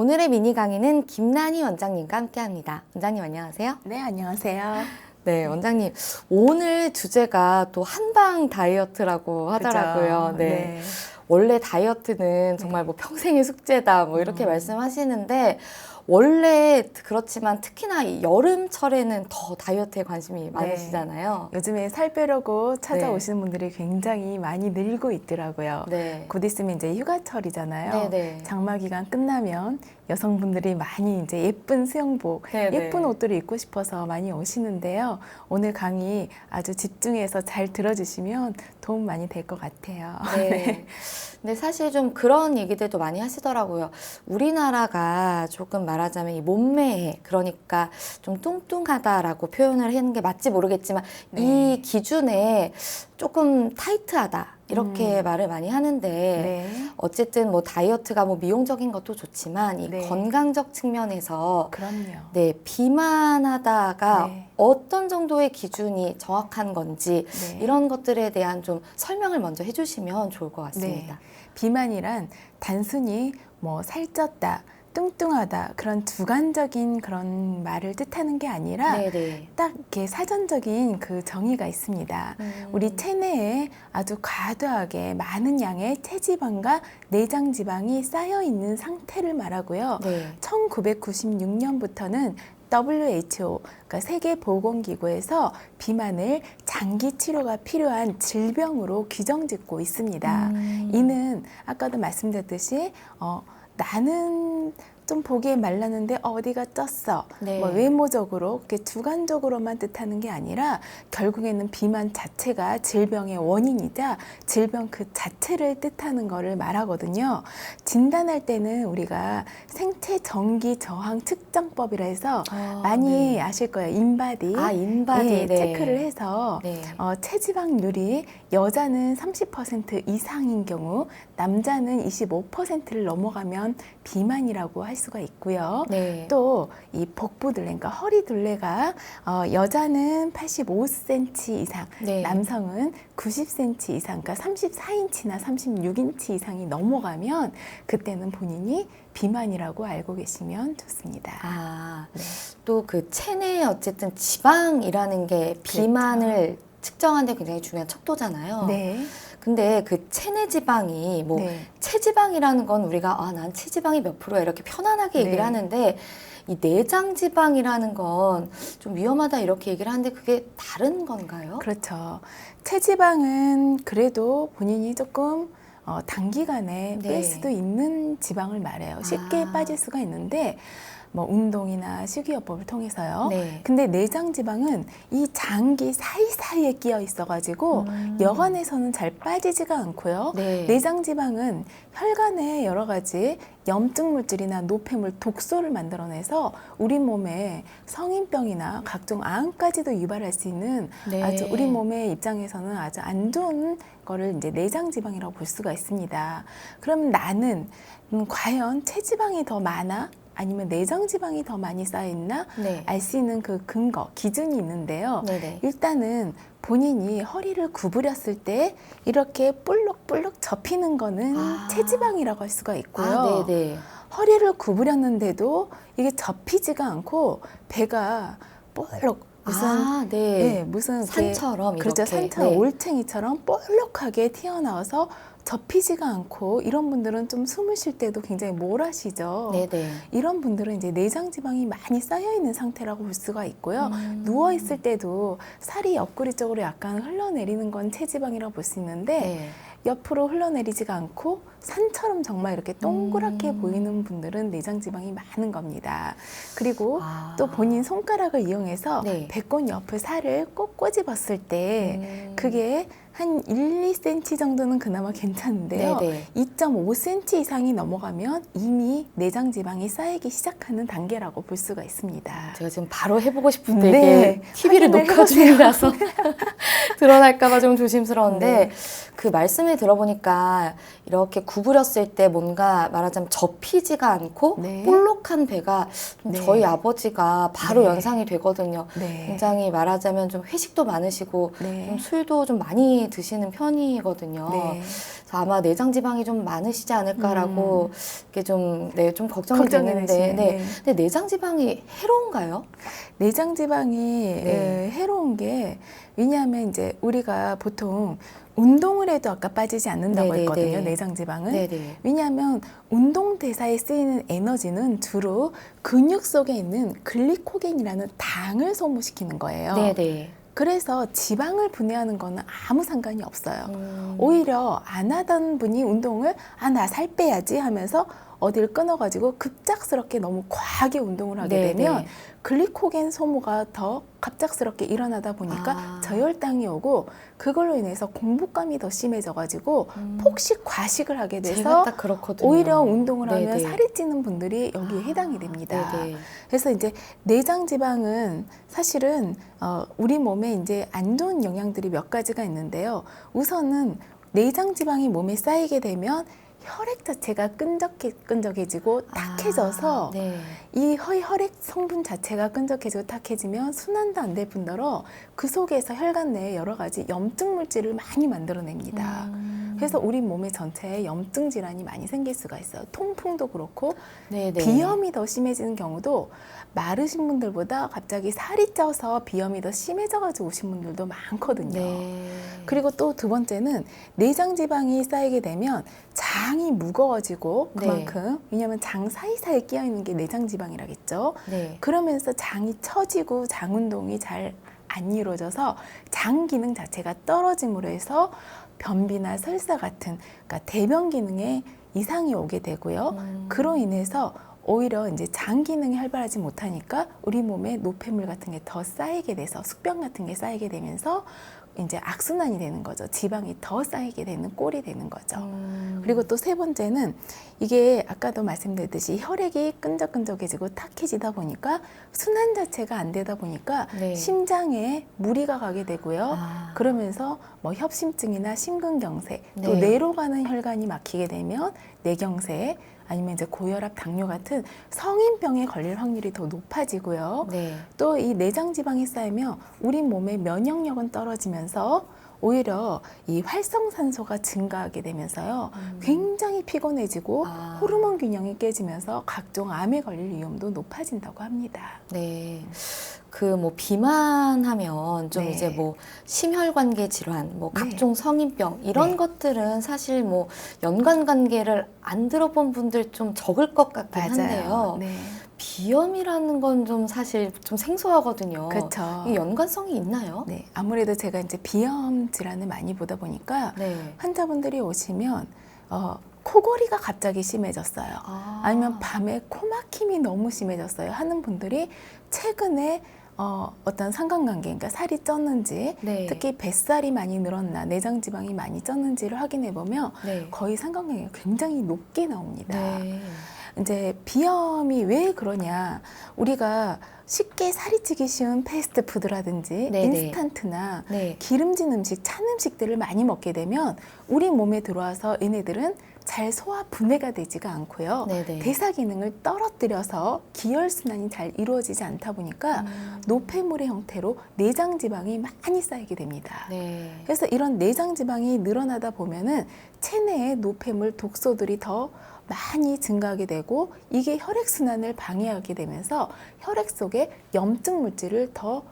오늘의 미니 강의는 김난희 원장님과 함께합니다. 원장님 안녕하세요. 네, 안녕하세요. 네, 원장님 오늘 주제가 또 한방 다이어트라고 하더라고요. 그죠? 네. 네. 원래 다이어트는 정말 뭐 평생의 숙제다 뭐 이렇게 말씀하시는데 원래 그렇지만 특히나 이 여름철에는 더 다이어트에 관심이 많으시잖아요. 요즘에 살 빼려고 찾아오시는 분들이 굉장히 많이 늘고 있더라고요. 네. 곧 있으면 이제 휴가철이잖아요. 네네. 장마 기간 끝나면 여성분들이 많이 이제 예쁜 수영복, 네네. 예쁜 옷들을 입고 싶어서 많이 오시는데요. 오늘 강의 아주 집중해서 잘 들어주시면 도움 많이 될 것 같아요. 네. 근데 사실 좀 그런 얘기들도 많이 하시더라고요. 우리나라가 조금 말하자면 이 몸매, 그러니까 좀 뚱뚱하다라고 표현을 하는 게 맞지 모르겠지만 네. 이 기준에 조금 타이트하다 이렇게 말을 많이 하는데 네. 어쨌든 뭐 다이어트가 뭐 미용적인 것도 좋지만 이 네. 건강적 측면에서 그럼요. 네, 비만하다가 네. 어떤 정도의 기준이 정확한 건지 네. 이런 것들에 대한 좀 설명을 먼저 해주시면 좋을 것 같습니다. 비만이란 단순히 뭐 살쪘다, 뚱뚱하다 그런 주관적인 그런 말을 뜻하는 게 아니라 네네. 딱 이렇게 사전적인 그 정의가 있습니다. 우리 체내에 아주 과도하게 많은 양의 체지방과 내장 지방이 쌓여 있는 상태를 말하고요. 네. 1996년부터는 WHO, 그러니까 세계보건기구에서 비만을 장기 치료가 필요한 질병으로 규정짓고 있습니다. 이는 아까도 말씀드렸듯이 나는 좀 보기에 말랐는데 어디가 쪘어. 네. 뭐 외모적으로 그렇게 주관적으로만 뜻하는 게 아니라 결국에는 비만 자체가 질병의 원인이자 질병 그 자체를 뜻하는 거를 말하거든요. 진단할 때는 우리가 생체 정기 저항 측정법이라 해서 많이 네. 아실 거예요. 인바디. 인바디. 예, 네. 체크를 해서 네. 체지방률이 여자는 30% 이상인 경우 남자는 25%를 넘어가면 비만이라고 할 수가 있고요. 네. 또 이 복부둘레, 그러니까 허리 둘레가 여자는 85cm 이상, 네. 남성은 90cm 이상, 그러니까 34인치나 36인치 이상이 넘어가면 그때는 본인이 비만이라고 알고 계시면 좋습니다. 네. 또 그 체내에 어쨌든 지방이라는 게 비만을 측정하는 데 굉장히 중요한 척도잖아요. 네. 근데 그 체내 지방이 뭐 네. 체지방이라는 건 우리가 난 체지방이 몇 프로야 이렇게 편안하게 얘기를 네. 하는데 이 내장 지방이라는 건 좀 위험하다 이렇게 얘기를 하는데 그게 다른 건가요? 그렇죠. 체지방은 그래도 본인이 조금 단기간에 네. 뺄 수도 있는 지방을 말해요. 쉽게 빠질 수가 있는데 뭐 운동이나 식이요법을 통해서요. 네. 근데 내장 지방은 이 장기 사이사이에 끼어 있어가지고 여간에서는 잘 빠지지가 않고요. 네. 내장 지방은 혈관에 여러 가지 염증 물질이나 노폐물, 독소를 만들어내서 우리 몸에 성인병이나 각종 암까지도 유발할 수 있는 네. 아주 우리 몸의 입장에서는 아주 안 좋은 거를 이제 내장 지방이라고 볼 수가 있습니다. 그럼 나는 과연 체지방이 더 많아? 아니면 내장 지방이 더 많이 쌓여 있나? 네. 알 수 있는 그 근거, 기준이 있는데요. 네네. 일단은 본인이 허리를 구부렸을 때 이렇게 볼록볼록 접히는 거는 체지방이라고 할 수가 있고요. 네네. 허리를 구부렸는데도 이게 접히지가 않고 배가 볼록 무슨 네. 무슨 산처럼 그렇죠. 이렇게. 산처럼 네. 올챙이처럼 볼록하게 튀어나와서 접히지가 않고 이런 분들은 좀 숨을 쉴 때도 굉장히 몰아쉬죠. 네네. 이런 분들은 이제 내장 지방이 많이 쌓여 있는 상태라고 볼 수가 있고요. 누워 있을 때도 살이 옆구리 쪽으로 약간 흘러내리는 건 체지방이라고 볼 수 있는데 네. 옆으로 흘러내리지가 않고 산처럼 정말 이렇게 동그랗게 보이는 분들은 내장 지방이 많은 겁니다. 그리고 또 본인 손가락을 이용해서 네. 배꼽 옆을 살을 꼭 꼬집었을 때 그게 한 1, 2cm 정도는 그나마 괜찮은데요. 네네. 2.5cm 이상이 넘어가면 이미 내장 지방이 쌓이기 시작하는 단계라고 볼 수가 있습니다. 제가 지금 바로 해보고 싶은데 네. 이게 TV를 확인을 녹화 중이라서 드러날까봐 좀 조심스러운데 네. 그 말씀을 들어보니까 이렇게 구부렸을 때 뭔가 말하자면 접히지가 않고 네. 볼록한 배가 좀 네. 저희 아버지가 바로 네. 연상이 되거든요. 네. 굉장히 말하자면 좀 회식도 많으시고 네. 좀 술도 좀 많이 많이 드시는 편이거든요. 네. 그래서 아마 내장 지방이 좀 많으시지 않을까라고 이게 좀, 네, 좀 걱정이 되는데, 되시네. 네. 근데 내장 지방이 해로운가요? 내장 지방이 네. 해로운 게 왜냐하면 이제 우리가 보통 운동을 해도 아까 빠지지 않는다고 네네네. 했거든요. 내장 지방은. 네네. 왜냐하면 운동 대사에 쓰이는 에너지는 주로 근육 속에 있는 글리코겐이라는 당을 소모시키는 거예요. 네네. 그래서 지방을 분해하는 거는 아무 상관이 없어요. 오히려 안 하던 분이 운동을 나 살 빼야지 하면서 어디를 끊어가지고 급작스럽게 너무 과하게 운동을 하게 네네. 되면 글리코겐 소모가 더 갑작스럽게 일어나다 보니까 저혈당이 오고 그걸로 인해서 공복감이 더 심해져가지고 폭식 과식을 하게 제가 돼서 딱 그렇거든요. 오히려 운동을 하면 네네. 살이 찌는 분들이 여기에 해당이 됩니다. 네네. 그래서 이제 내장 지방은 사실은 우리 몸에 이제 안 좋은 영향들이 몇 가지가 있는데요. 우선은 내장 지방이 몸에 쌓이게 되면 혈액 자체가 끈적해지고 탁해져서 네. 이 혈액 성분 자체가 끈적해지고 탁해지면 순환도 안 될 뿐더러 그 속에서 혈관 내에 여러 가지 염증 물질을 많이 만들어냅니다. 그래서 우리 몸의 전체에 염증 질환이 많이 생길 수가 있어요. 통풍도 그렇고 네네. 비염이 더 심해지는 경우도 마르신 분들보다 갑자기 살이 쪄서 비염이 더 심해져가지고 오신 분들도 많거든요. 네. 그리고 또 두 번째는 내장 지방이 쌓이게 되면 장이 무거워지고 그만큼 왜냐하면 장 사이사이에 끼어 있는 게 내장 지방이라겠죠. 네. 그러면서 장이 처지고 장 운동이 잘 안 이루어져서 장 기능 자체가 떨어짐으로 해서 변비나 설사 같은 그러니까 대변 기능에 이상이 오게 되고요. 그로 인해서 오히려 이제 장 기능이 활발하지 못하니까 우리 몸에 노폐물 같은 게 더 쌓이게 돼서 숙변 같은 게 쌓이게 되면서 이제 악순환이 되는 거죠. 지방이 더 쌓이게 되는 꼴이 되는 거죠. 그리고 또 세 번째는 이게 아까도 말씀드렸듯이 혈액이 끈적끈적해지고 탁해지다 보니까 순환 자체가 안 되다 보니까 네. 심장에 무리가 가게 되고요. 그러면서 뭐 협심증이나 심근경색, 또 네. 뇌로 가는 혈관이 막히게 되면 뇌경색, 아니면 이제 고혈압, 당뇨 같은 성인병에 걸릴 확률이 더 높아지고요. 네. 또 이 내장 지방이 쌓이면 우리 몸의 면역력은 떨어지면서 오히려 이 활성산소가 증가하게 되면서요. 굉장히 피곤해지고 호르몬 균형이 깨지면서 각종 암에 걸릴 위험도 높아진다고 합니다. 네. 그 뭐 비만하면 좀 네. 이제 뭐 심혈관계 질환, 뭐 네. 각종 성인병 이런 네. 것들은 사실 뭐 연관 관계를 안 들어본 분들 좀 적을 것 같긴 한데요. 네. 비염이라는 건 좀 사실 좀 생소하거든요. 그렇죠. 이 연관성이 있나요? 네. 아무래도 제가 이제 비염 질환을 많이 보다 보니까 네. 환자분들이 오시면 코골이가 갑자기 심해졌어요. 아니면 밤에 코막힘이 너무 심해졌어요 하는 분들이 최근에 어떤 상관관계, 그러니까 살이 쪘는지, 네. 특히 뱃살이 많이 늘었나, 내장 지방이 많이 쪘는지를 확인해 보면 네. 거의 상관관계가 굉장히 높게 나옵니다. 네. 이제 비염이 왜 그러냐? 우리가 쉽게 살이 찌기 쉬운 패스트푸드라든지 네네. 인스턴트나 네. 기름진 음식, 찬 음식들을 많이 먹게 되면 우리 몸에 들어와서 얘네들은 잘 소화 분해가 되지가 않고요. 네네. 대사 기능을 떨어뜨려서 기혈순환이 잘 이루어지지 않다 보니까 노폐물의 형태로 내장 지방이 많이 쌓이게 됩니다. 네. 그래서 이런 내장 지방이 늘어나다 보면은 체내에 노폐물, 독소들이 더 많이 증가하게 되고 이게 혈액순환을 방해하게 되면서 혈액 속에 염증 물질을 더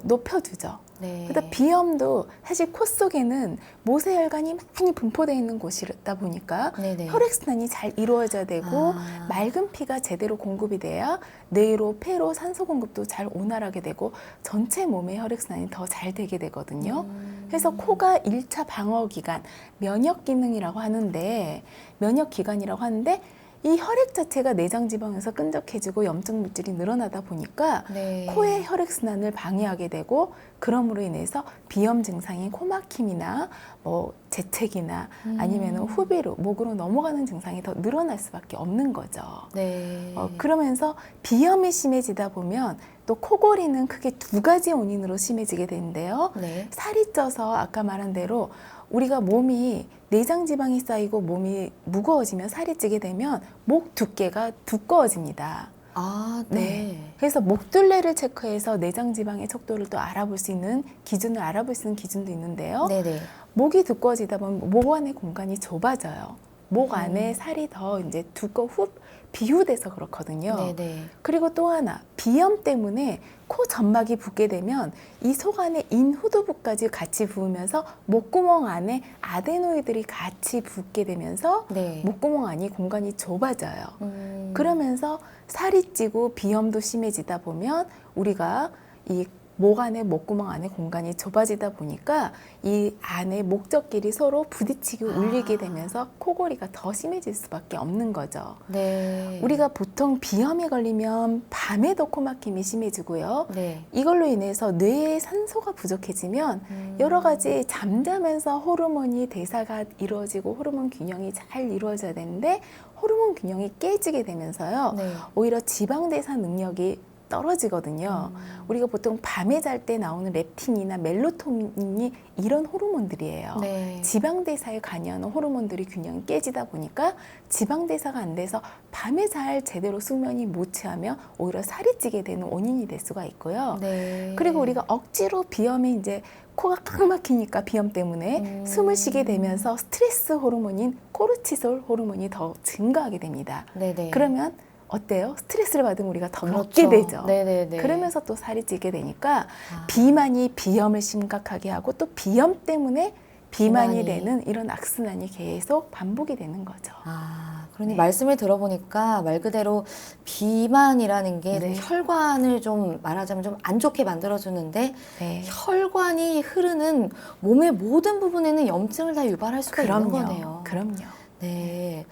높여주죠. 네. 그러다 비염도 사실 코 속에는 모세혈관이 많이 분포되어 있는 곳이다 보니까 네네. 혈액순환이 잘 이루어져야 되고 맑은 피가 제대로 공급이 돼야 뇌로, 폐로 산소 공급도 잘 원활하게 되고 전체 몸의 혈액순환이 더 잘 되게 되거든요. 그래서 코가 1차 방어기관, 면역기능이라고 하는데 면역기관이라고 하는데 이 혈액 자체가 내장 지방에서 끈적해지고 염증 물질이 늘어나다 보니까 네. 코의 혈액순환을 방해하게 되고 그럼으로 인해서 비염 증상인 코막힘이나 뭐 재채기나 아니면 후비로 목으로 넘어가는 증상이 더 늘어날 수밖에 없는 거죠. 네. 그러면서 비염이 심해지다 보면 또 코골이는 크게 두 가지 원인으로 심해지게 되는데요. 네. 살이 쪄서 아까 말한 대로 우리가 몸이 내장 지방이 쌓이고 몸이 무거워지면 살이 찌게 되면 목 두께가 두꺼워집니다. 아, 네. 그래서 목둘레를 체크해서 내장 지방의 척도를 또 알아볼 수 있는 기준을 알아볼 수 있는 기준도 있는데요. 네네. 목이 두꺼워지다 보면 목 안의 공간이 좁아져요. 목 안에 살이 더 이제 비후돼서 그렇거든요. 네네. 그리고 또 하나, 비염 때문에 코 점막이 붓게 되면 이 속 안에 인후두부까지 같이 부으면서 목구멍 안에 아데노이드들이 같이 붓게 되면서 네. 목구멍 안이 공간이 좁아져요. 음. 그러면서 살이 찌고 비염도 심해지다 보면 우리가 이 목 안에 목구멍 안에 공간이 좁아지다 보니까 이 안에 목젖끼리 서로 부딪히고 울리게 되면서 코골이가 더 심해질 수밖에 없는 거죠. 네. 우리가 보통 비염에 걸리면 밤에도 코막힘이 심해지고요. 네. 이걸로 인해서 뇌에 산소가 부족해지면 여러 가지 잠자면서 호르몬이 대사가 이루어지고 호르몬 균형이 잘 이루어져야 되는데 호르몬 균형이 깨지게 되면서요. 네. 오히려 지방 대사 능력이 떨어지거든요. 우리가 보통 밤에 잘 때 나오는 렙틴이나 멜로토닌이 이런 호르몬들이에요. 네. 지방 대사에 관여하는 호르몬들이 균형이 깨지다 보니까 지방 대사가 안 돼서 밤에 잘 제대로 숙면이 못 취하면 오히려 살이 찌게 되는 원인이 될 수가 있고요. 네. 그리고 우리가 억지로 비염에 이제 코가 꽉 막히니까 비염 때문에 숨을 쉬게 되면서 스트레스 호르몬인 코르티솔 호르몬이 더 증가하게 됩니다. 네네. 그러면 어때요? 스트레스를 받으면 우리가 더 그렇죠. 먹게 되죠. 네네네. 그러면서 또 살이 찌게 되니까 아. 비만이 비염을 심각하게 하고 또 비염 때문에 비만이 비만이. 되는 이런 악순환이 계속 반복이 되는 거죠. 아, 그러니 네. 말씀을 들어보니까 말 그대로 비만이라는 게 네. 혈관을 좀 말하자면 좀 안 좋게 만들어주는데 네. 혈관이 흐르는 몸의 모든 부분에는 염증을 다 유발할 수가 있는 거네요. 그럼요. 네.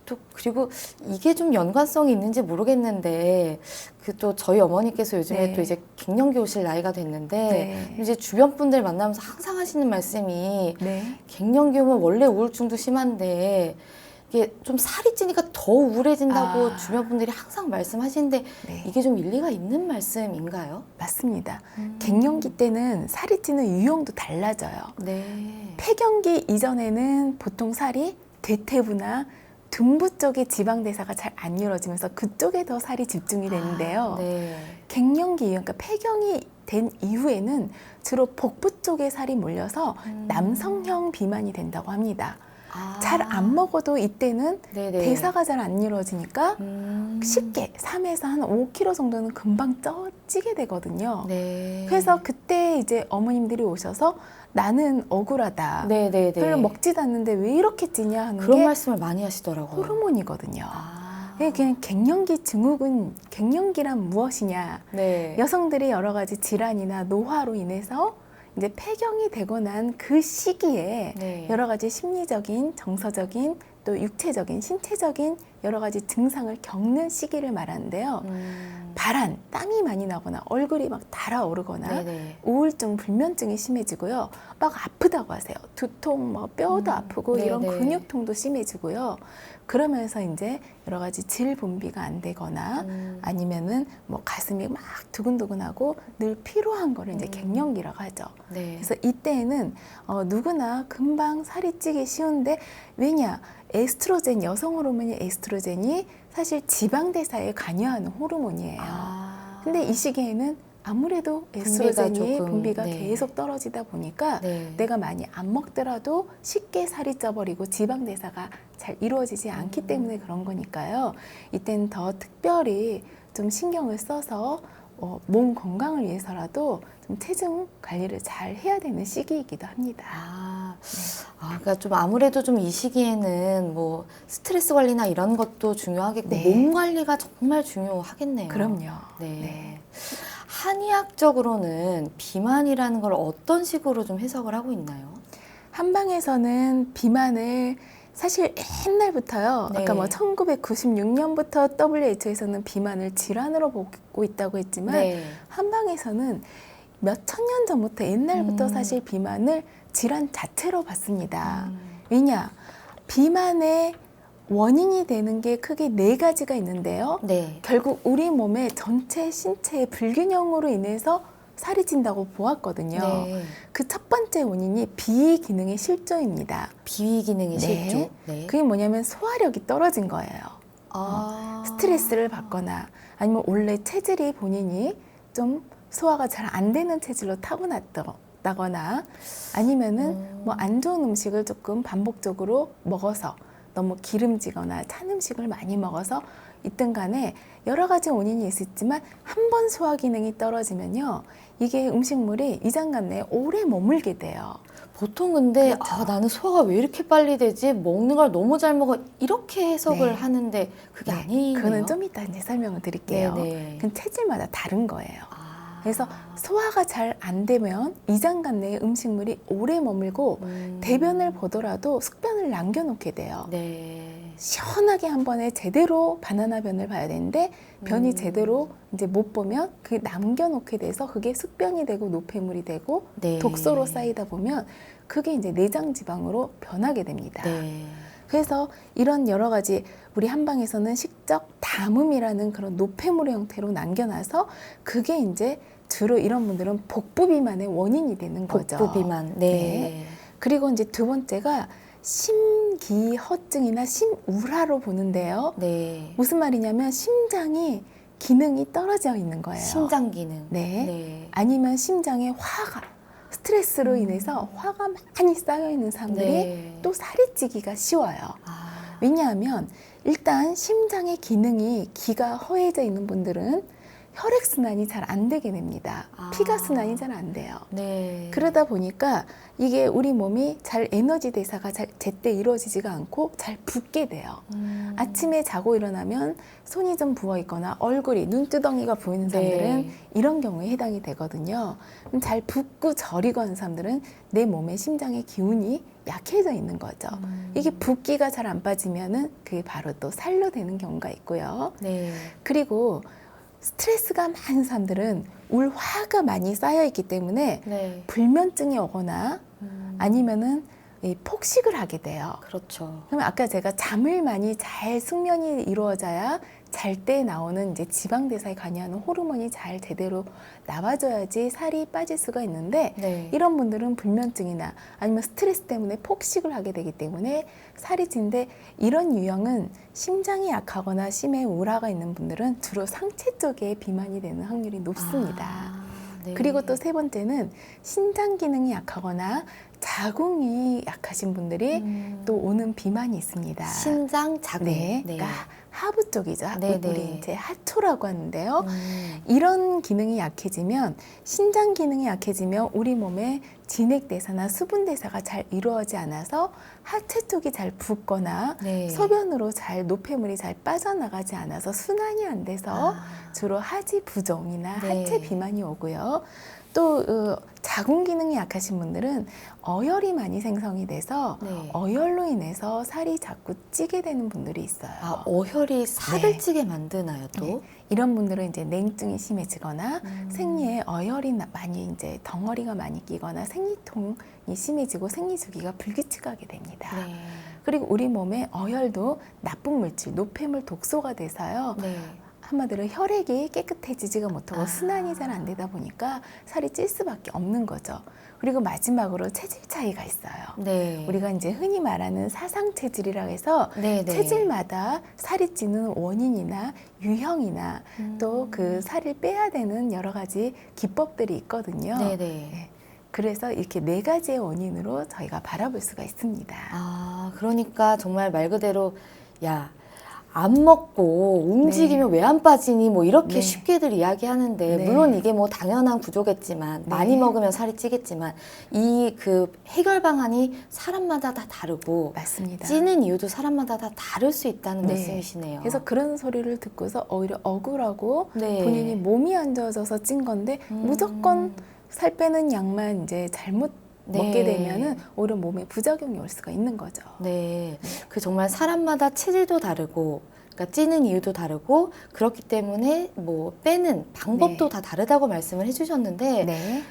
또 그리고 이게 좀 연관성이 있는지 모르겠는데 그 또 저희 어머니께서 요즘에 네. 또 이제 갱년기 오실 나이가 됐는데 네. 이제 주변 분들 만나면서 항상 하시는 말씀이 네. 갱년기 오면 원래 우울증도 심한데 이게 좀 살이 찌니까 더 우울해진다고 아. 주변 분들이 항상 말씀하시는데 네. 이게 좀 일리가 있는 말씀인가요? 맞습니다. 갱년기 때는 살이 찌는 유형도 달라져요. 네. 폐경기 이전에는 보통 살이 대퇴부나 둔부 쪽에 지방 대사가 잘 안 이루어지면서 그쪽에 더 살이 집중이 되는데요. 네. 갱년기 이후, 그러니까 폐경이 된 이후에는 주로 복부 쪽에 살이 몰려서 남성형 비만이 된다고 합니다. 아. 잘 안 먹어도 이때는 네네. 대사가 잘 안 이루어지니까 쉽게 3에서 한 5kg 정도는 금방 찌게 되거든요. 네. 그래서 그때 이제 어머님들이 오셔서 나는 억울하다. 네네네. 별로 먹지도 않는데 왜 이렇게 찌냐 하는 그런 게 말씀을 많이 하시더라고요. 호르몬이거든요. 아. 그냥 갱년기 증후군, 갱년기란 무엇이냐. 네. 여성들이 여러 가지 질환이나 노화로 인해서 이제 폐경이 되고 난 그 시기에 네. 여러 가지 심리적인, 정서적인, 또 육체적인, 신체적인 여러 가지 증상을 겪는 시기를 말하는데요. 발한, 땀이 많이 나거나 얼굴이 막 달아오르거나 네네. 우울증, 불면증이 심해지고요. 막 아프다고 하세요. 두통, 뭐 뼈도 아프고 이런 네네. 근육통도 심해지고요. 그러면서 이제 여러 가지 질 분비가 안 되거나 아니면은 뭐 가슴이 막 두근두근하고 늘 피로한 거를 이제 갱년기라고 하죠. 네. 그래서 이때에는 누구나 금방 살이 찌기 쉬운데 왜냐? 에스트로겐, 여성 호르몬인 에스트로겐이 사실 지방 대사에 관여하는 호르몬이에요. 아. 근데 이 시기에는 아무래도 분비가 에스트로겐이 조금, 분비가 네. 계속 떨어지다 보니까 네. 내가 많이 안 먹더라도 쉽게 살이 쪄버리고 지방 대사가 잘 이루어지지 않기 때문에 그런 거니까요. 이때는 더 특별히 좀 신경을 써서 몸 건강을 위해서라도 좀 체중 관리를 잘 해야 되는 시기이기도 합니다. 아, 네. 그러니까 좀 아무래도 좀 이 시기에는 뭐 스트레스 관리나 이런 것도 중요하겠고 네. 몸 관리가 정말 중요하겠네요. 그럼요. 네. 네. 한의학적으로는 비만이라는 걸 어떤 식으로 좀 해석을 하고 있나요? 한방에서는 비만을 사실 옛날부터요. 네. 아까 뭐 1996년부터 WHO에서는 비만을 질환으로 보고 있다고 했지만 네. 한방에서는 몇 천 년 전부터 옛날부터 사실 비만을 질환 자체로 봤습니다. 왜냐? 비만의 원인이 되는 게 크게 4가지가 있는데요. 네. 결국 우리 몸의 전체 신체의 불균형으로 인해서 살이 찐다고 보았거든요. 네. 그 첫 번째 원인이 비기능의 실조입니다. 비위 기능의 네. 실조. 네. 그게 뭐냐면 소화력이 떨어진 거예요. 스트레스를 받거나 아니면 원래 체질이 본인이 좀 소화가 잘 안 되는 체질로 타고났다거나 아니면은 뭐 안 좋은 음식을 조금 반복적으로 먹어서 너무 기름지거나 찬 음식을 많이 먹어서 있든 간에 여러 가지 원인이 있었지만 한 번 소화 기능이 떨어지면요, 이게 음식물이 위장관 내에 오래 머물게 돼요. 보통 근데 그렇죠. 나는 소화가 왜 이렇게 빨리 되지? 먹는 걸 너무 잘 먹어. 이렇게 해석을 네. 하는데 그게 네, 아니네요. 그거는 좀 이따 이제 설명을 드릴게요. 네네. 그건 체질마다 다른 거예요. 아. 그래서 소화가 잘 안 되면 위장관 내에 음식물이 오래 머물고 대변을 보더라도 숙변을 남겨놓게 돼요. 네. 시원하게 한 번에 제대로 바나나 변을 봐야 되는데 변이 제대로 이제 못 보면 그 남겨놓게 돼서 그게 숙변이 되고 노폐물이 되고 네. 독소로 쌓이다 보면 그게 이제 내장 지방으로 변하게 됩니다. 네. 그래서 이런 여러 가지 우리 한방에서는 식적 담음이라는 그런 노폐물의 형태로 남겨놔서 그게 이제 주로 이런 분들은 복부 비만의 원인이 되는 거죠. 복부 비만. 네. 그리고 이제 두 번째가 심기허증이나 심우라로 보는데요. 네. 무슨 말이냐면 심장이 기능이 떨어져 있는 거예요. 심장 기능. 네. 네. 아니면 심장에 화가 스트레스로 인해서 화가 많이 쌓여 있는 사람들이 네. 또 살이 찌기가 쉬워요. 아. 왜냐하면 일단 심장의 기능이 기가 허해져 있는 분들은 혈액순환이 잘 안 되게 됩니다. 아. 피가 순환이 잘 안 돼요. 네. 그러다 보니까 이게 우리 몸이 잘 에너지 대사가 잘 제때 이루어지지가 않고 잘 붓게 돼요. 아침에 자고 일어나면 손이 좀 부어 있거나 얼굴이 눈두덩이가 보이는 사람들은 네. 이런 경우에 해당이 되거든요. 그럼 잘 붓고 저리고 하는 사람들은 내 몸의 심장의 기운이 약해져 있는 거죠. 이게 붓기가 잘 안 빠지면은 그게 바로 또 살로 되는 경우가 있고요. 네. 그리고 스트레스가 많은 사람들은 울화가 많이 쌓여 있기 때문에 네. 불면증이 오거나 아니면은 이 폭식을 하게 돼요. 그렇죠. 그럼 아까 제가 잠을 많이 잘 숙면이 이루어져야 잘 때 나오는 이제 지방 대사에 관여하는 호르몬이 잘 제대로 나와줘야지 살이 빠질 수가 있는데 네. 이런 분들은 불면증이나 아니면 스트레스 때문에 폭식을 하게 되기 때문에 살이 찌는데 이런 유형은 심장이 약하거나 심해 우라가 있는 분들은 주로 상체 쪽에 비만이 되는 확률이 높습니다. 아, 네. 그리고 또 세 번째는 신장 기능이 약하거나 자궁이 약하신 분들이 또 오는 비만이 있습니다. 신장 자궁. 네, 그러니까 하부 쪽이죠. 네, 우리 네. 이제 하초라고 하는데요. 이런 기능이 약해지면 신장 기능이 약해지면 우리 몸의 진액 대사나 수분 대사가 잘 이루어지지 않아서 하체 쪽이 잘 붓거나 네. 소변으로 잘 노폐물이 잘 빠져나가지 않아서 순환이 안 돼서 주로 하지 부종이나 네. 하체 비만이 오고요. 또 자궁 기능이 약하신 분들은 어혈이 많이 생성이 돼서 네. 어혈로 인해서 살이 자꾸 찌게 되는 분들이 있어요. 아, 어혈이 살을 네. 찌게 만드나요, 또? 네. 이런 분들은 이제 냉증이 심해지거나 음. 생리에 어혈이 많이 이제 덩어리가 많이 끼거나 생리통이 심해지고 생리주기가 불규칙하게 됩니다. 네. 그리고 우리 몸에 어혈도 나쁜 물질, 노폐물, 독소가 돼서요. 네. 한마디로 혈액이 깨끗해지지가 못하고 아. 순환이 잘 안 되다 보니까 살이 찔 수밖에 없는 거죠. 그리고 마지막으로 체질 차이가 있어요. 네. 우리가 이제 흔히 말하는 사상 체질이라고 해서 네, 네. 체질마다 살이 찌는 원인이나 유형이나 또 그 살을 빼야 되는 여러 가지 기법들이 있거든요. 네, 네. 네. 그래서 이렇게 네 가지의 원인으로 저희가 바라볼 수가 있습니다. 아, 그러니까 정말 말 그대로 야, 안 먹고 움직이면 왜 안 빠지니 뭐 이렇게 네. 쉽게들 이야기하는데 네. 물론 이게 뭐 당연한 구조겠지만 네. 많이 먹으면 살이 찌겠지만 이 그 해결 방안이 사람마다 다 다르고 맞습니다. 찌는 이유도 사람마다 다 다를 수 있다는 네. 말씀이시네요. 그래서 그런 소리를 듣고서 오히려 억울하고 네. 본인이 몸이 안 좋아져서 찐 건데 무조건 살 빼는 약만 이제 잘못 네. 먹게 되면은 오히려 몸에 부작용이 올 수가 있는 거죠. 네, 그 정말 사람마다 체질도 다르고, 그러니까 찌는 이유도 다르고 그렇기 때문에 뭐 빼는 방법도 네. 다 다르다고 말씀을 해주셨는데 네.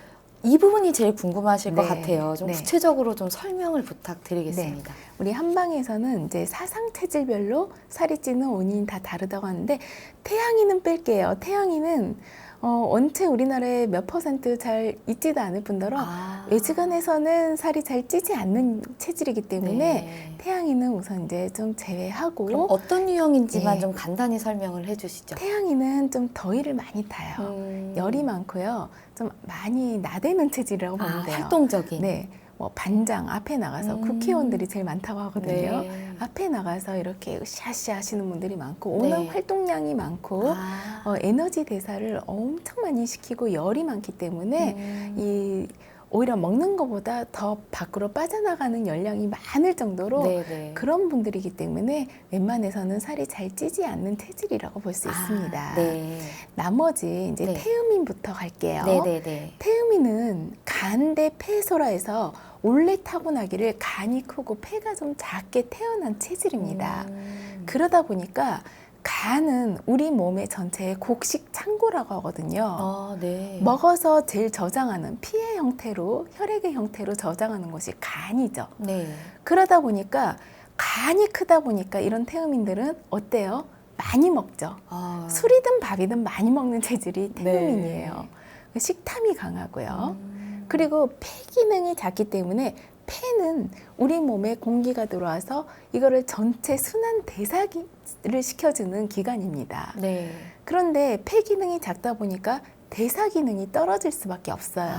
이 부분이 제일 궁금하실 것 네. 같아요. 좀 네. 구체적으로 좀 설명을 부탁드리겠습니다. 우리 한방에서는 이제 사상 체질별로 살이 찌는 원인이 다 다르다고 하는데 태양이는 뺄게요. 태양이는 원체 우리나라에 몇 퍼센트 잘 있지도 않을 뿐더러 외지간에서는 살이 잘 찌지 않는 체질이기 때문에 네. 태양이는 우선 이제 좀 제외하고 그럼 어떤 유형인지만 네. 좀 간단히 설명을 해주시죠. 태양이는 좀 더위를 많이 타요. 열이 많고요. 좀 많이 나대는 체질이라고 보면 돼요. 활동적인. 네. 뭐 반장 앞에 나가서 국회의원들이 제일 많다고 하거든요. 네. 앞에 나가서 이렇게 으쌰으쌰 하시는 분들이 많고 워낙 네. 활동량이 많고 에너지 대사를 엄청 많이 시키고 열이 많기 때문에 이 오히려 먹는 것보다 더 밖으로 빠져나가는 열량이 많을 정도로 네네. 그런 분들이기 때문에 웬만해서는 살이 잘 찌지 않는 체질이라고 볼 수 있습니다. 네. 나머지 이제 네. 태음인부터 갈게요. 네네네. 태음인은 간 대 폐소라에서 원래 타고나기를 간이 크고 폐가 좀 작게 태어난 체질입니다. 그러다 보니까 간은 우리 몸의 전체의 곡식 창고라고 하거든요. 네. 먹어서 제일 저장하는 피의 형태로 혈액의 형태로 저장하는 것이 간이죠. 네. 그러다 보니까 간이 크다 보니까 이런 태음인들은 어때요? 많이 먹죠. 술이든 밥이든 많이 먹는 체질이 태음인이에요. 식탐이 강하고요. 그리고 폐 기능이 작기 때문에 폐는 우리 몸에 공기가 들어와서 이거를 전체 순환 대사를 시켜주는 기관입니다. 네. 그런데 폐 기능이 작다 보니까 대사 기능이 떨어질 수밖에 없어요.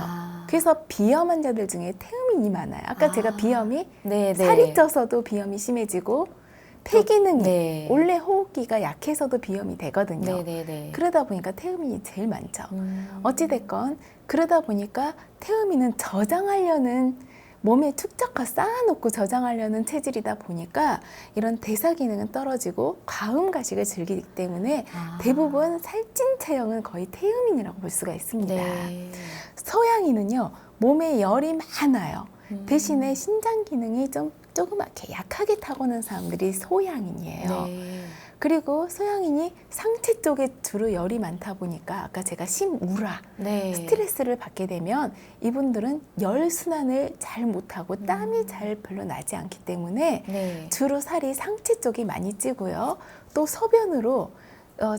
그래서 비염 환자들 중에 태음인이 많아요. 아까 제가 비염이 네네. 살이 쪄서도 비염이 심해지고 폐 기능이 네. 원래 호흡기가 약해서도 비염이 되거든요. 네네네. 그러다 보니까 태음인이 제일 많죠. 어찌됐건 그러다 보니까 태음인은 저장하려는 몸에 축적화 쌓아놓고 저장하려는 체질이다 보니까 이런 대사 기능은 떨어지고 과음 가식을 즐기기 때문에 대부분 살찐 체형은 거의 태음인이라고 볼 수가 있습니다. 네. 소양인은요 몸에 열이 많아요. 대신에 신장 기능이 좀 조그맣게 약하게 타고난 사람들이 소양인이에요. 네. 그리고 소양인이 상체 쪽에 주로 열이 많다 보니까 아까 제가 심우라 네. 스트레스를 받게 되면 이분들은 열 순환을 잘 못하고 땀이 잘 별로 나지 않기 때문에 네. 주로 살이 상체 쪽이 많이 찌고요. 또 소변으로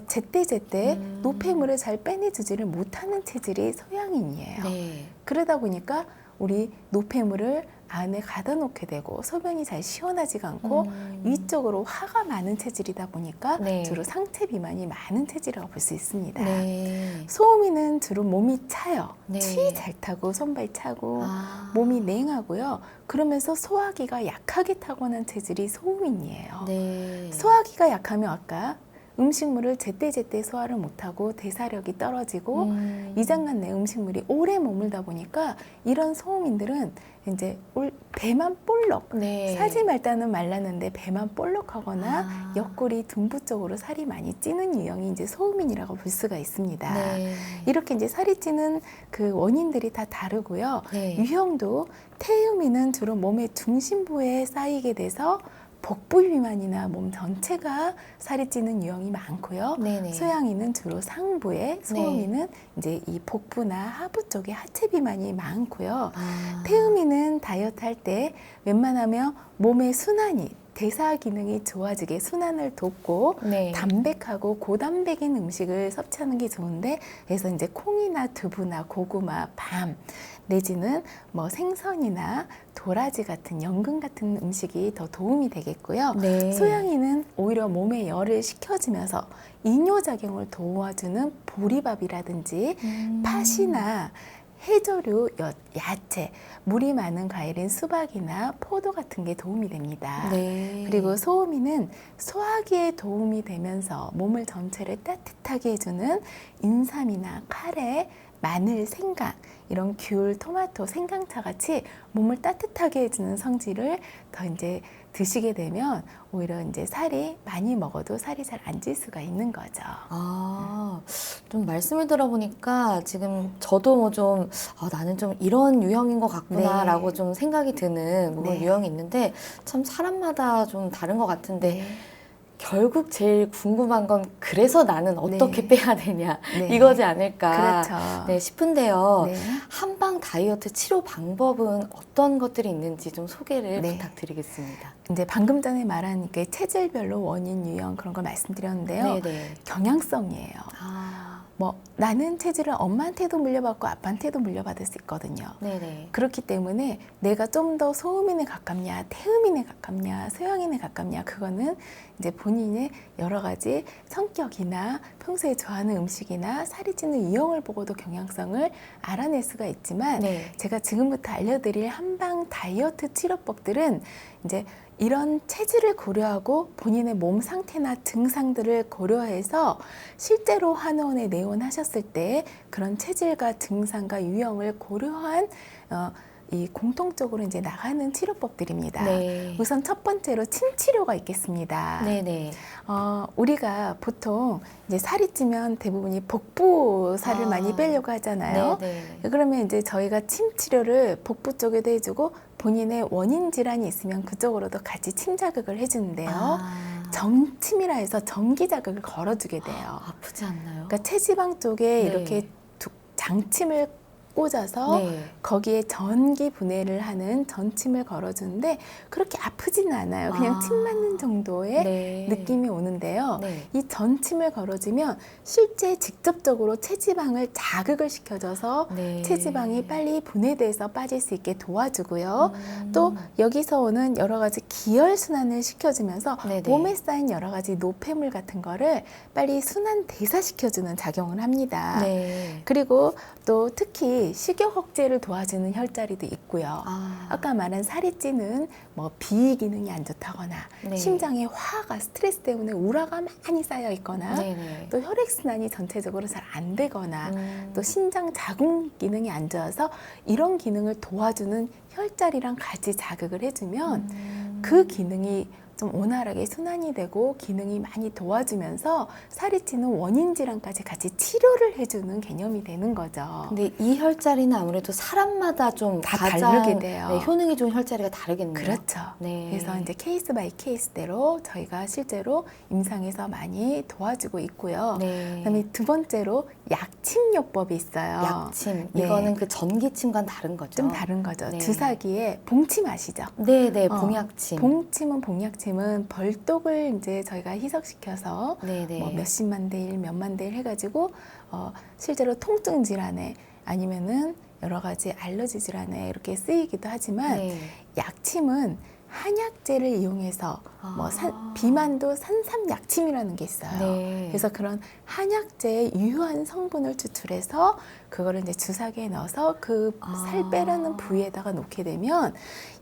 제때제때 노폐물을 잘 빼내주지를 못하는 체질이 소양인이에요. 네. 그러다 보니까 우리 노폐물을 안에 가다 놓게 되고 소변이 잘 시원하지가 않고 위쪽으로 화가 많은 체질이다 보니까 네. 주로 상체 비만이 많은 체질이라고 볼 수 있습니다. 네. 소음이는 주로 몸이 차요. 네. 치 잘 타고 손발 차고 몸이 냉하고요. 그러면서 소화기가 약하게 타고난 체질이 소음인이에요. 네. 소화기가 약하면 아까 음식물을 제때제때 소화를 못하고 대사력이 떨어지고 위장관 내 음식물이 오래 머물다 보니까 이런 소음인들은 이제 배만 볼록 네. 사지 말다는 말랐는데 배만 볼록하거나 옆구리 등부 쪽으로 살이 많이 찌는 유형이 이제 소음인이라고 볼 수가 있습니다. 네. 이렇게 이제 살이 찌는 그 원인들이 다 다르고요. 네. 유형도 태음인은 주로 몸의 중심부에 쌓이게 돼서 복부 비만이나 몸 전체가 살이 찌는 유형이 많고요. 네네. 소양인은 주로 상부에, 소음인은 이제 이 복부나 하부 쪽에 하체 비만이 많고요. 태음인은 다이어트 할 때 웬만하면 몸의 순환이 대사 기능이 좋아지게 순환을 돕고 네. 담백하고 고단백인 음식을 섭취하는 게 좋은데 그래서 이제 콩이나 두부나 고구마, 밤 내지는 뭐 생선이나 도라지 같은 연근 같은 음식이 더 도움이 되겠고요. 네. 소양인은 오히려 몸에 열을 식혀주면서 이뇨작용을 도와주는 보리밥이라든지 팥이나 해조류, 야채, 물이 많은 과일인 수박이나 포도 같은 게 도움이 됩니다. 네. 그리고 소음인은 소화기에 도움이 되면서 몸을 전체를 따뜻하게 해주는 인삼이나 카레, 마늘, 생강 이런 귤, 토마토, 생강차 같이 몸을 따뜻하게 해주는 성질을 더 이제 드시게 되면 오히려 이제 살이 많이 먹어도 살이 잘 안 찔 수가 있는 거죠. 좀 말씀을 들어보니까 지금 저도 뭐 좀 나는 좀 이런 유형인 것 같구나라고 네. 좀 생각이 드는 그런 네. 유형이 있는데 참 사람마다 좀 다른 것 같은데 네. 결국 제일 궁금한 건 그래서 나는 어떻게 네. 빼야 되냐 네. 이거지 않을까 그렇죠. 네, 싶은데요. 네. 한방 다이어트 치료 방법은 어떤 것들이 있는지 좀 소개를 네. 부탁드리겠습니다. 이제 방금 전에 말한 그 체질별로 원인, 유형 그런 걸 말씀드렸는데요. 네네. 경향성이에요. 뭐 나는 체질을 엄마한테도 물려받고 아빠한테도 물려받을 수 있거든요. 네네. 그렇기 때문에 내가 좀 더 소음인에 가깝냐, 태음인에 가깝냐, 소양인에 가깝냐, 그거는 이제 본인의 여러 가지 성격이나 평소에 좋아하는 음식이나 살이 찌는 유형을 보고도 경향성을 알아낼 수가 있지만 네. 제가 지금부터 알려드릴 한방 다이어트 치료법들은 이제 이런 체질을 고려하고 본인의 몸 상태나 증상들을 고려해서 실제로 한의원에 내원하셨을 때 그런 체질과 증상과 유형을 고려한 이 공통적으로 이제 나가는 치료법들입니다. 네. 우선 첫 번째로 침 치료가 있겠습니다. 네네. 우리가 보통 이제 살이 찌면 대부분이 복부 살을 많이 빼려고 하잖아요. 네네. 그러면 이제 저희가 침 치료를 복부 쪽에도 해주고 본인의 원인 질환이 있으면 그쪽으로도 같이 침 자극을 해주는데요. 정침이라 해서 전기 자극을 걸어주게 돼요. 아프지 않나요? 그러니까 체지방 쪽에 네. 이렇게 장침을 꽂아서 네. 거기에 전기 분해를 하는 전침을 걸어주는데 그렇게 아프지는 않아요. 그냥 침 맞는 정도의 네. 느낌이 오는데요. 네. 이 전침을 걸어주면 실제 직접적으로 체지방을 자극을 시켜줘서 네. 체지방이 빨리 분해돼서 빠질 수 있게 도와주고요. 음. 또 여기서 오는 여러 가지 기혈 순환을 시켜주면서 네네. 몸에 쌓인 여러 가지 노폐물 같은 거를 빨리 순환 대사시켜주는 작용을 합니다. 네. 그리고 또 특히 식욕 억제를 도와주는 혈자리도 있고요. 아까 말한 살이 찌는 뭐 비기능이 안 좋다거나 네. 심장에 화가 스트레스 때문에 우라가 많이 쌓여 있거나 네네. 또 혈액순환이 전체적으로 잘 안 되거나 또 신장 자궁 기능이 안 좋아서 이런 기능을 도와주는 혈자리랑 같이 자극을 해주면 그 기능이 좀 원활하게 순환이 되고 기능이 많이 도와주면서 살이 찌는 원인 질환까지 같이 치료를 해주는 개념이 되는 거죠. 근데 이 혈자리는 아무래도 사람마다 좀 다 가장 다르게 돼요. 네, 효능이 좋은 혈자리가 다르겠네요. 그렇죠. 네. 그래서 이제 케이스 바이 케이스대로 저희가 실제로 임상에서 많이 도와주고 있고요. 네. 그다음에 두 번째로 약침요법이 있어요. 약침. 네. 이거는 그 전기침과는 다른 거죠. 좀 다른 거죠. 네. 주사기에 봉침 아시죠? 네네. 어, 봉약침. 봉침은 봉약침은 벌독을 이제 저희가 희석시켜서 네네. 뭐 몇십만 대 일, 몇만 대 일 해가지고 실제로 통증 질환에 아니면은 여러 가지 알러지 질환에 이렇게 쓰이기도 하지만 네. 약침은 한약재를 이용해서 뭐 비만도 산삼약침이라는 게 있어요. 네. 그래서 그런 한약재의 유효한 성분을 추출해서 그거를 이제 주사기에 넣어서 그 살 빼려는 부위에다가 놓게 되면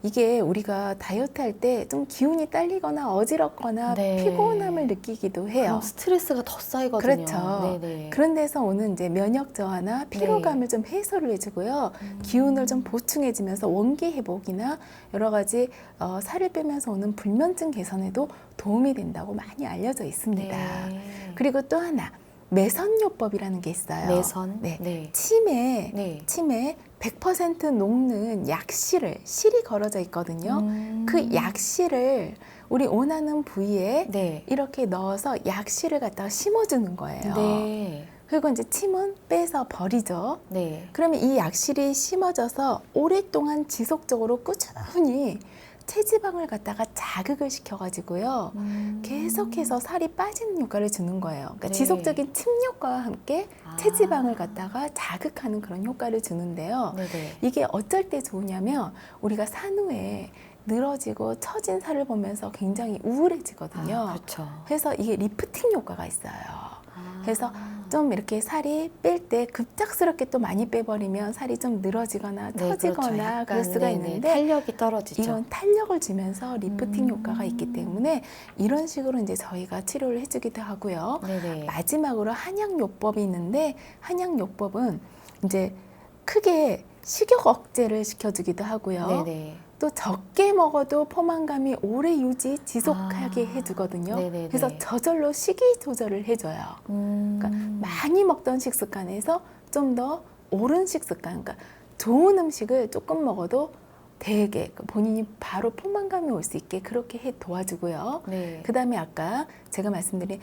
이게 우리가 다이어트 할 때 좀 기운이 딸리거나 어지럽거나 네. 피곤함을 느끼기도 해요. 그럼 스트레스가 더 쌓이거든요. 그렇죠. 네네. 그런 데서 오는 이제 면역 저하나 피로감을 좀 해소를 해주고요. 기운을 좀 보충해주면서 원기 회복이나 여러 가지 살을 빼면서 오는 불면증 개선에도 도움이 된다고 많이 알려져 있습니다. 네. 그리고 또 하나 매선요법이라는 게 있어요. 매선. 네. 네. 침에 네. 100% 녹는 실이 걸어져 있거든요. 그 약실을 우리 원하는 부위에 네. 이렇게 넣어서 약실을 갖다가 심어주는 거예요. 네. 그리고 이제 침은 빼서 버리죠. 네. 그러면 이 약실이 심어져서 오랫동안 지속적으로 꾸준히 체지방을 갖다가 자극을 시켜가지고요. 계속해서 살이 빠지는 효과를 주는 거예요. 그러니까 네. 지속적인 침 효과와 함께 체지방을 갖다가 자극하는 그런 효과를 주는데요. 네네. 이게 어쩔 때 좋으냐면 우리가 산후에 늘어지고 처진 살을 보면서 굉장히 우울해지거든요. 그렇죠. 그래서 이게 리프팅 효과가 있어요. 그래서 좀 이렇게 살이 뺄 때 급작스럽게 또 많이 빼버리면 살이 좀 늘어지거나 네, 처지거나 그렇죠. 약간, 그럴 수가 네네. 있는데 탄력이 떨어지죠. 이런 탄력을 주면서 리프팅 효과가 있기 때문에 이런 식으로 이제 저희가 치료를 해주기도 하고요. 네네. 마지막으로 한약요법이 있는데 한약요법은 이제 크게 식욕 억제를 시켜주기도 하고요. 네네. 또 적게 먹어도 포만감이 오래 지속하게 해주거든요. 네네네. 그래서 저절로 식이 조절을 해줘요. 그러니까 많이 먹던 식습관에서 좀 더 옳은 식습관, 그러니까 좋은 음식을 조금 먹어도 되게 본인이 바로 포만감이 올 수 있게 그렇게 해 도와주고요. 네. 그 다음에 아까 제가 말씀드린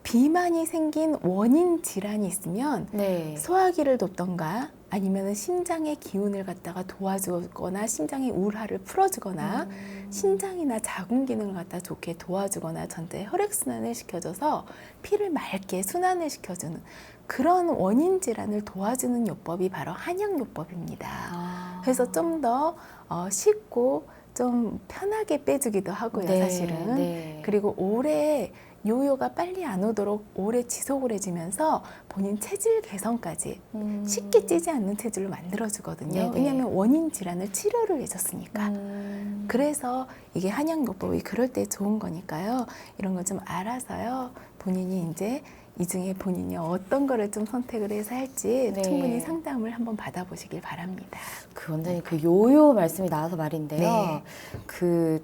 비만이 생긴 원인 질환이 있으면 네. 소화기를 돕던가 아니면 심장의 기운을 갖다가 도와주거나 심장의 우울화를 풀어주거나 신장이나 자궁 기능을 갖다 좋게 도와주거나 전체 혈액순환을 시켜줘서 피를 맑게 순환을 시켜주는 그런 원인 질환을 도와주는 요법이 바로 한약요법입니다. 그래서 좀 더 쉽고 좀 편하게 빼주기도 하고요, 네, 사실은. 네. 그리고 오래 요요가 빨리 안 오도록 오래 지속을 해주면서 본인 체질 개선까지 쉽게 찌지 않는 체질로 만들어주거든요. 네네. 왜냐하면 원인 질환을 치료를 해줬으니까. 그래서 이게 한약요법이 그럴 때 좋은 거니까요. 이런 거 좀 알아서요. 본인이 이제 이 중에 본인이 어떤 거를 좀 선택을 해서 할지 네. 충분히 상담을 한번 받아보시길 바랍니다. 그 원장님 그 요요 말씀이 나와서 말인데요. 네. 그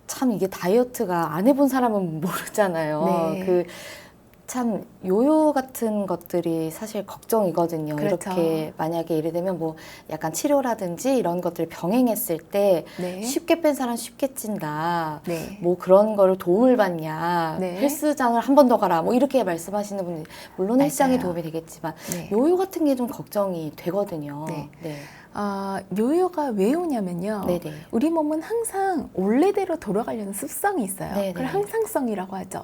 참 이게 다이어트가 안 해본 사람은 모르잖아요. 네. 그 참 요요 같은 것들이 사실 걱정이거든요. 그렇죠. 이렇게 만약에 예를 들면 뭐 약간 치료라든지 이런 것들을 병행했을 때 네. 쉽게 뺀 사람 쉽게 찐다. 네. 뭐 그런 거를 도움을 받냐. 네. 헬스장을 한 번 더 가라. 뭐 이렇게 말씀하시는 분들 물론 헬스장이 맞아요. 도움이 되겠지만 네. 요요 같은 게 좀 걱정이 되거든요. 네. 네. 요요가 왜 오냐면요. 네네. 우리 몸은 항상 원래대로 돌아가려는 습성이 있어요. 네네. 그걸 항상성이라고 하죠.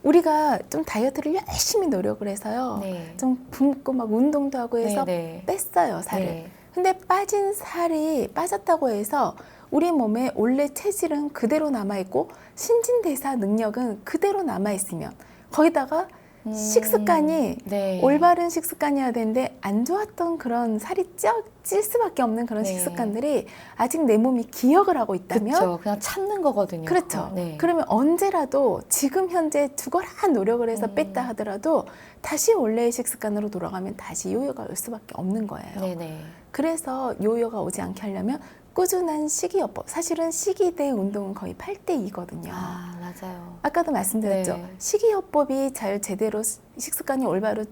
우리가 좀 다이어트를 열심히 노력을 해서요. 네. 좀 굶고 막 운동도 하고 해서 네네. 뺐어요, 살을. 네. 근데 빠진 살이 빠졌다고 해서 우리 몸에 원래 체질은 그대로 남아있고 신진대사 능력은 그대로 남아있으면 거기다가 식습관이 네. 올바른 식습관이어야 되는데 안 좋았던 그런 살이 찔 수밖에 없는 그런 네. 식습관들이 아직 내 몸이 기억을 하고 있다면 그렇죠. 그냥 참는 거거든요. 그렇죠. 그거. 네. 그러면 언제라도 지금 현재 죽어라 노력을 해서 뺐다 하더라도 다시 원래의 식습관으로 돌아가면 다시 요요가 올 수밖에 없는 거예요. 네네. 그래서 요요가 오지 않게 하려면 꾸준한 식이요법. 사실은 식이 대 운동은 거의 8대2거든요. 아, 맞아요. 아까도 말씀드렸죠. 네. 식이요법이 잘 제대로 식습관이 올바로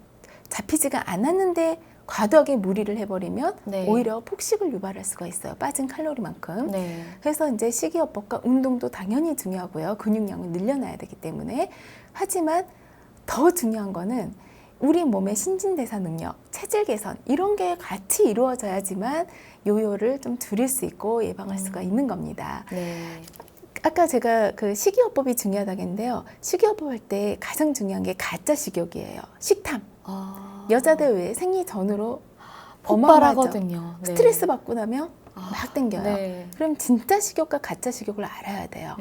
잡히지가 않았는데 과도하게 무리를 해버리면 네. 오히려 폭식을 유발할 수가 있어요. 빠진 칼로리만큼. 네. 그래서 이제 식이요법과 운동도 당연히 중요하고요. 근육량을 늘려놔야 되기 때문에. 하지만 더 중요한 거는 우리 몸의 신진대사 능력, 체질 개선 이런 게 같이 이루어져야지만 요요를 좀 줄일 수 있고 예방할 수가 있는 겁니다. 네. 아까 제가 그 식이요법이 중요하다고 했는데요. 식이요법 할 때 가장 중요한 게 가짜 식욕이에요. 식탐. 여자들 왜 생리 전후로 어마어마하죠. 폭발하거든요. 네. 스트레스 받고 나면 막 땡겨요. 네. 그럼 진짜 식욕과 가짜 식욕을 알아야 돼요.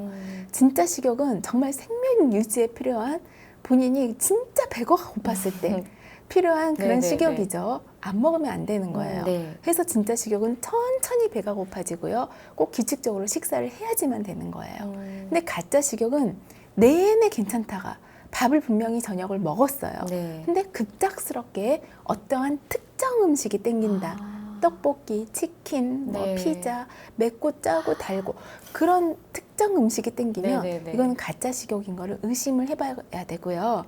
진짜 식욕은 정말 생명 유지에 필요한 본인이 진짜 배가 고팠을 때 필요한 그런 네네네. 식욕이죠. 안 먹으면 안 되는 거예요. 네. 그래서 진짜 식욕은 천천히 배가 고파지고요. 꼭 규칙적으로 식사를 해야지만 되는 거예요. 근데 가짜 식욕은 내내 괜찮다가 밥을 분명히 저녁을 먹었어요. 네. 근데 급작스럽게 어떠한 특정 음식이 땡긴다. 떡볶이, 치킨, 뭐 네. 피자, 맵고 짜고 달고 그런 특정 음식이 땡기면 네네네. 이건 가짜 식욕인 거를 의심을 해봐야 되고요.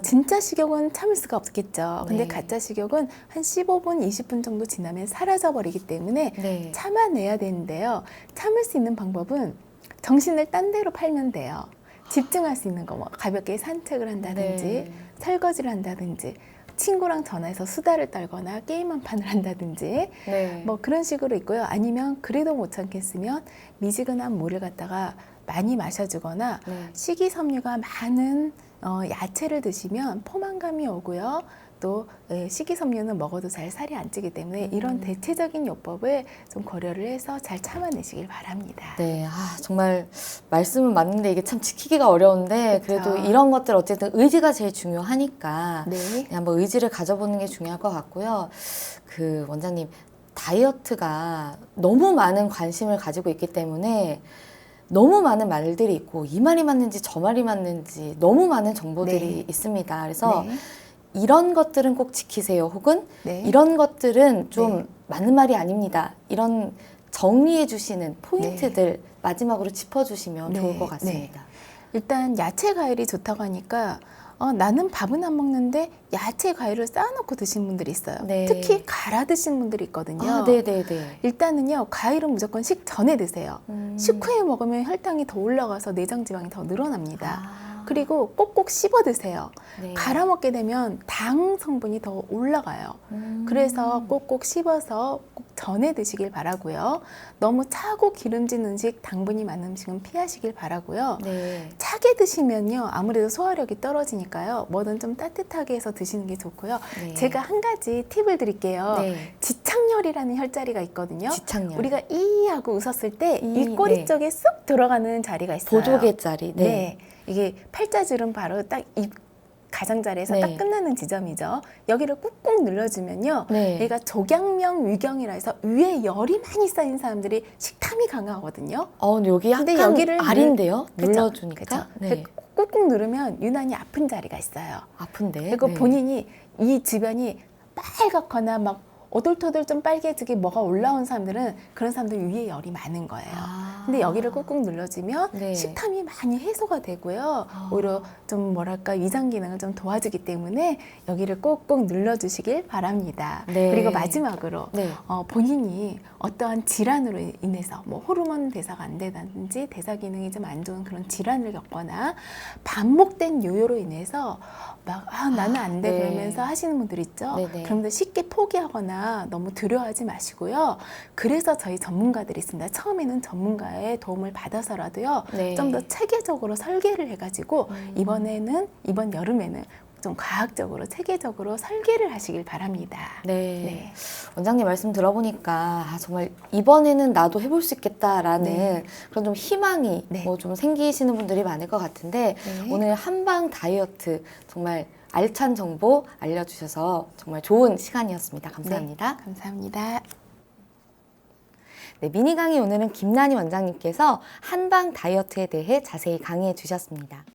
진짜 식욕은 참을 수가 없겠죠. 근데 네. 가짜 식욕은 한 15분, 20분 정도 지나면 사라져버리기 때문에 네. 참아내야 되는데요. 참을 수 있는 방법은 정신을 딴 데로 팔면 돼요. 집중할 수 있는 거, 뭐 가볍게 산책을 한다든지 네. 설거지를 한다든지 친구랑 전화해서 수다를 떨거나 게임 한 판을 한다든지 네. 뭐 그런 식으로 있고요. 아니면 그래도 못 참겠으면 미지근한 물을 갖다가 많이 마셔주거나 네. 식이섬유가 많은 야채를 드시면 포만감이 오고요. 또 식이섬유는 먹어도 잘 살이 안 찌기 때문에 이런 대체적인 요법을 좀 고려를 해서 잘 참아내시길 바랍니다. 네, 정말 말씀은 맞는데 이게 참 지키기가 어려운데 그쵸. 그래도 이런 것들 어쨌든 의지가 제일 중요하니까 네. 그냥 한번 의지를 가져보는 게 중요할 것 같고요. 그 원장님 다이어트가 너무 많은 관심을 가지고 있기 때문에 너무 많은 말들이 있고 이 말이 맞는지 저 말이 맞는지 너무 많은 정보들이 네. 있습니다. 그래서 네. 이런 것들은 꼭 지키세요. 혹은 네. 이런 것들은 좀 네. 맞는 말이 아닙니다. 이런 정리해 주시는 포인트들 마지막으로 짚어주시면 네. 좋을 것 같습니다. 일단 야채 과일이 좋다고 하니까 나는 밥은 안 먹는데 야채 과일을 쌓아놓고 드시는 분들이 있어요. 네. 특히 갈아 드시는 분들이 있거든요. 네네네. 일단은요, 과일은 무조건 식전에 드세요. 식후에 먹으면 혈당이 더 올라가서 내장 지방이 더 늘어납니다. 그리고 꼭꼭 씹어 드세요. 네. 갈아 먹게 되면 당 성분이 더 올라가요. 그래서 꼭꼭 씹어서 꼭 전에 드시길 바라고요. 너무 차고 기름진 음식, 당분이 많은 음식은 피하시길 바라고요. 네. 차게 드시면요, 아무래도 소화력이 떨어지니까요. 뭐든 좀 따뜻하게 해서 드시는 게 좋고요. 네. 제가 한 가지 팁을 드릴게요. 네. 지창렬이라는 혈자리가 있거든요. 지창렬. 우리가 이 하고 웃었을 때 이, 이 꼬리 네. 쪽에 쏙 들어가는 자리가 있어요. 보조개자리. 네. 네. 이게 팔자주름 바로 딱 입 가장자리에서 네. 딱 끝나는 지점이죠. 여기를 꾹꾹 눌러주면요. 네. 얘가 조경명 위경이라 해서 위에 열이 많이 쌓인 사람들이 식탐이 강하거든요. 근데 여기 근데 약간 여기를 알인데요? 그쵸? 눌러주니까. 그쵸? 네. 꾹꾹 누르면 유난히 아픈 자리가 있어요. 아픈데. 그리고 네. 본인이 이 주변이 빨갛거나 막 오돌토돌 좀 빨개지게 뭐가 올라온 사람들은 그런 사람들 위에 열이 많은 거예요. 근데 여기를 꾹꾹 눌러주면 네. 식탐이 많이 해소가 되고요. 아. 오히려 좀 뭐랄까 위장 기능을 좀 도와주기 때문에 여기를 꾹꾹 눌러주시길 바랍니다. 네. 그리고 마지막으로 네. 본인이 어떠한 질환으로 인해서 뭐 호르몬 대사가 안 되든지 대사 기능이 좀 안 좋은 그런 질환을 겪거나 반복된 요요로 인해서 막 나는 안 돼 네. 그러면서 하시는 분들 있죠. 네네. 그런데 쉽게 포기하거나 너무 두려워하지 마시고요. 그래서 저희 전문가들이 있습니다. 처음에는 전문가의 도움을 받아서라도요. 네. 좀 더 체계적으로 설계를 해가지고 이번 여름에는 좀 과학적으로 체계적으로 설계를 하시길 바랍니다. 네. 네. 원장님 말씀 들어보니까 정말 이번에는 나도 해볼 수 있겠다라는 네. 그런 좀 희망이 네. 좀 생기시는 분들이 많을 것 같은데 네. 오늘 한방 다이어트 정말 알찬 정보 알려주셔서 정말 좋은 시간이었습니다. 감사합니다. 네, 감사합니다. 네, 미니 강의 오늘은 김난희 원장님께서 한방 다이어트에 대해 자세히 강의해 주셨습니다.